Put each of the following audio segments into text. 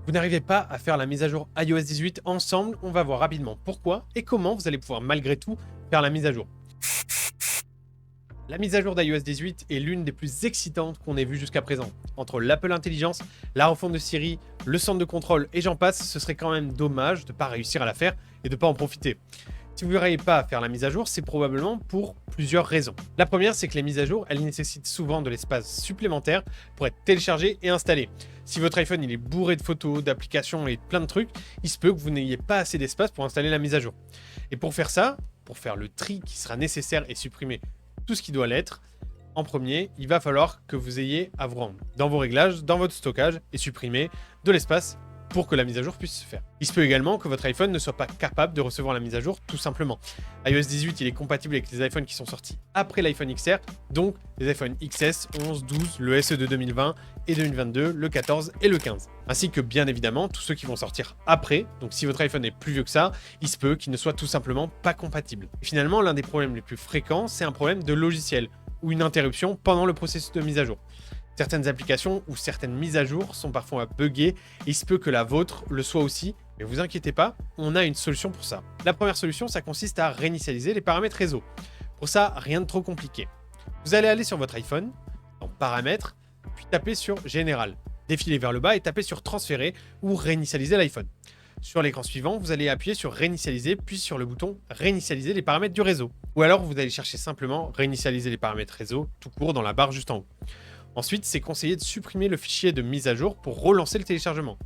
Vous n'arrivez pas à faire la mise à jour iOS 18 ensemble, on va voir rapidement pourquoi et comment vous allez pouvoir malgré tout faire la mise à jour. La mise à jour d'iOS 18 est l'une des plus excitantes qu'on ait vues jusqu'à présent. Entre l'Apple Intelligence, la refonte de Siri, le centre de contrôle et j'en passe, ce serait quand même dommage de ne pas réussir à la faire et de ne pas en profiter. Si vous n'arrivez pas à faire la mise à jour, c'est probablement pour plusieurs raisons. La première, c'est que les mises à jour, elles nécessitent souvent de l'espace supplémentaire pour être téléchargées et installées. Si votre iPhone il est bourré de photos, d'applications et de plein de trucs, il se peut que vous n'ayez pas assez d'espace pour installer la mise à jour. Et pour faire ça, pour faire le tri qui sera nécessaire et supprimer tout ce qui doit l'être, en premier, il va falloir que vous ayez à vous rendre dans vos réglages, dans votre stockage et supprimer de l'espace pour que la mise à jour puisse se faire. Il se peut également que votre iPhone ne soit pas capable de recevoir la mise à jour tout simplement. iOS 18 il est compatible avec les iPhones qui sont sortis après l'iPhone XR, donc les iPhone XS, 11, 12, le SE de 2020 et 2022, le 14 et le 15. Ainsi que bien évidemment tous ceux qui vont sortir après, donc si votre iPhone est plus vieux que ça, il se peut qu'il ne soit tout simplement pas compatible. Et finalement, l'un des problèmes les plus fréquents, c'est un problème de logiciel ou une interruption pendant le processus de mise à jour. Certaines applications ou certaines mises à jour sont parfois buggées et il se peut que la vôtre le soit aussi, mais vous inquiétez pas, on a une solution pour ça. La première solution, ça consiste à réinitialiser les paramètres réseau. Pour ça, rien de trop compliqué. Vous allez aller sur votre iPhone, dans Paramètres, puis taper sur Général. Défiler vers le bas et taper sur Transférer ou Réinitialiser l'iPhone. Sur l'écran suivant, vous allez appuyer sur Réinitialiser, puis sur le bouton Réinitialiser les paramètres du réseau. Ou alors, vous allez chercher simplement Réinitialiser les paramètres réseau, tout court dans la barre juste en haut. Ensuite, c'est conseillé de supprimer le fichier de mise à jour pour relancer le téléchargement.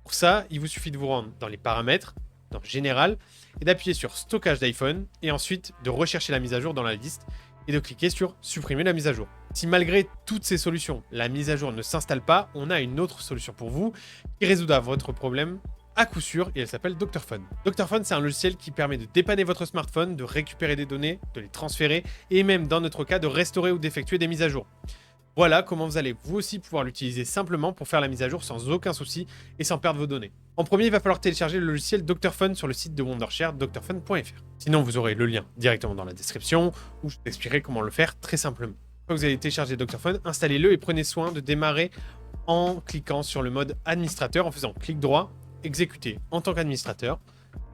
Pour ça, il vous suffit de vous rendre dans les paramètres, dans Général, et d'appuyer sur Stockage d'iPhone, et ensuite de rechercher la mise à jour dans la liste, et de cliquer sur Supprimer la mise à jour. Si malgré toutes ces solutions, la mise à jour ne s'installe pas, on a une autre solution pour vous, qui résoudra votre problème à coup sûr, et elle s'appelle Dr Phone. Dr Phone, c'est un logiciel qui permet de dépanner votre smartphone, de récupérer des données, de les transférer, et même dans notre cas, de restaurer ou d'effectuer des mises à jour. Voilà comment vous allez vous aussi pouvoir l'utiliser simplement pour faire la mise à jour sans aucun souci et sans perdre vos données. En premier, il va falloir télécharger le logiciel Dr Phone sur le site de Wondershare, drphone.fr. Sinon, vous aurez le lien directement dans la description où je t'expliquerai comment le faire très simplement. Une fois que vous avez téléchargé Dr Phone, installez-le et prenez soin de démarrer en cliquant sur le mode administrateur en faisant clic droit, exécuter en tant qu'administrateur.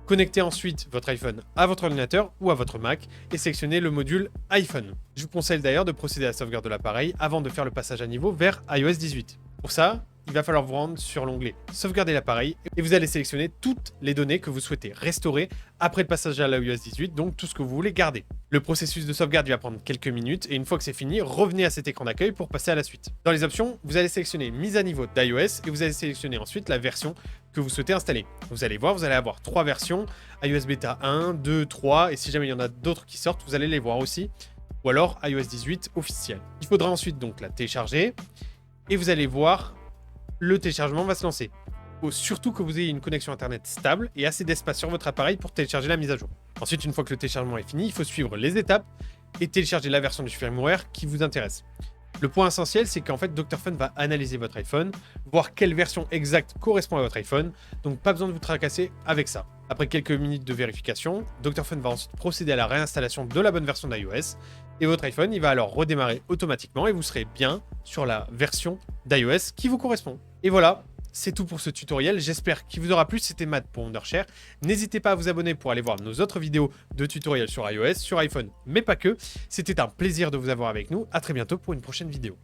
Connectez ensuite votre iPhone à votre ordinateur ou à votre Mac et sélectionnez le module iPhone. Je vous conseille d'ailleurs de procéder à la sauvegarde de l'appareil avant de faire le passage à niveau vers iOS 18. Pour ça, il va falloir vous rendre sur l'onglet Sauvegarder l'appareil et vous allez sélectionner toutes les données que vous souhaitez restaurer après le passage à l'iOS 18, donc tout ce que vous voulez garder. Le processus de sauvegarde va prendre quelques minutes et une fois que c'est fini, revenez à cet écran d'accueil pour passer à la suite. Dans les options, vous allez sélectionner Mise à niveau d'iOS et vous allez sélectionner ensuite la version que vous souhaitez installer. Vous allez voir, vous allez avoir 3 versions, iOS Beta 1, 2, 3 et si jamais il y en a d'autres qui sortent, vous allez les voir aussi. Ou alors iOS 18 officiel. Il faudra ensuite donc la télécharger et vous allez voir le téléchargement va se lancer. Il faut surtout que vous ayez une connexion internet stable et assez d'espace sur votre appareil pour télécharger la mise à jour. Ensuite, une fois que le téléchargement est fini, il faut suivre les étapes et télécharger la version du firmware qui vous intéresse. Le point essentiel, c'est qu'en fait, Dr Phone va analyser votre iPhone, voir quelle version exacte correspond à votre iPhone, donc pas besoin de vous tracasser avec ça. Après quelques minutes de vérification, Dr Phone va ensuite procéder à la réinstallation de la bonne version d'iOS, et votre iPhone, il va alors redémarrer automatiquement et vous serez bien sur la version d'iOS qui vous correspond. Et voilà, c'est tout pour ce tutoriel, j'espère qu'il vous aura plu, c'était Matt pour Wondershare. N'hésitez pas à vous abonner pour aller voir nos autres vidéos de tutoriels sur iOS, sur iPhone, mais pas que. C'était un plaisir de vous avoir avec nous, à très bientôt pour une prochaine vidéo.